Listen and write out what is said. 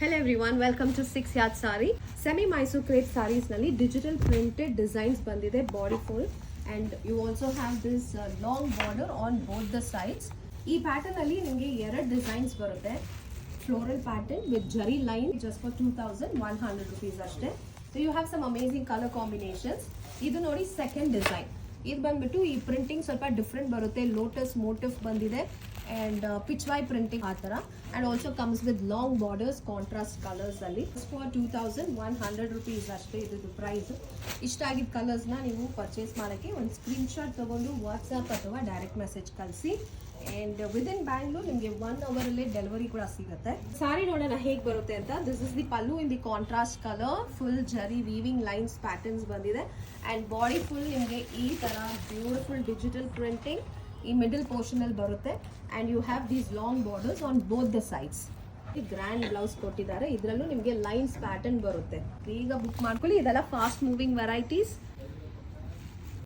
Hello everyone, welcome to 6 Yard Sari. Semi Mysore crepe sarees nalli digital printed designs bandide body full, and you also have this long border on both the sides. Ee pattern alli ninge ಎರಡು designs ಬರುತ್ತೆ. Floral pattern with jari line just for 2100 rupees ashte. So you have some amazing color combinations. Idu nodi second design. ಇದು ಬಂದ್ಬಿಟ್ಟು ಈ printing ಸ್ವಲ್ಪ different ಬರುತ್ತೆ. Lotus motive ಬಂದಿದೆ and ಪಿಚ್ವೈ printing ಆ ಥರ, and also comes with long borders contrast colours ಅಲ್ಲಿ for 2100 rupees ಅಷ್ಟೇ ಇದ್ದು ಪ್ರೈಸ್. ಇಷ್ಟ ಆಗಿದ್ದ ಕಲರ್ಸ್ನ ನೀವು ಪರ್ಚೇಸ್ ಮಾಡೋಕ್ಕೆ ಒಂದು ಸ್ಕ್ರೀನ್ ಶಾಟ್ ತಗೊಂಡು ವಾಟ್ಸಪ್ ಅಥವಾ ಡೈರೆಕ್ಟ್ ಮೆಸೇಜ್ ಕಳಿಸಿ. ಅಂಡ್ ವಿದಿನ್ ಬ್ಯಾಂಗ್ಳೂರ್ ನಿಮಗೆ 1 ಅವರಲ್ಲಿ ಡೆಲಿವರಿ ಕೂಡ ಸಿಗುತ್ತೆ. ಸಾರಿ ನೋಡೋಣ ಹೇಗೆ ಬರುತ್ತೆ ಅಂತ. This is the pallu in the contrast colour, full zari weaving lines patterns ಬಂದಿದೆ ಅಂಡ್ ಬಾಡಿ ಫುಲ್ ನಿಮಗೆ ಈ ತರ ಬ್ಯೂಟಿಫುಲ್ ಡಿಜಿಟಲ್ ಪ್ರಿಂಟಿಂಗ್ ಈ ಮಿಡಲ್ ಪೋರ್ಷನ್ ಅಲ್ಲಿ ಬರುತ್ತೆ. And you have these long borders on both the sides. Grand blouse ಕೊಟ್ಟಿದ್ದಾರೆ, ಇದರಲ್ಲೂ ನಿಮಗೆ ಲೈನ್ಸ್ ಪ್ಯಾಟರ್ನ್ ಬರುತ್ತೆ. ಈಗ ಬುಕ್ ಮಾಡ್ಕೊಳ್ಳಿ, ಇದೆಲ್ಲ ಫಾಸ್ಟ್ ಮೂವಿಂಗ್ ವೆರೈಟೀಸ್.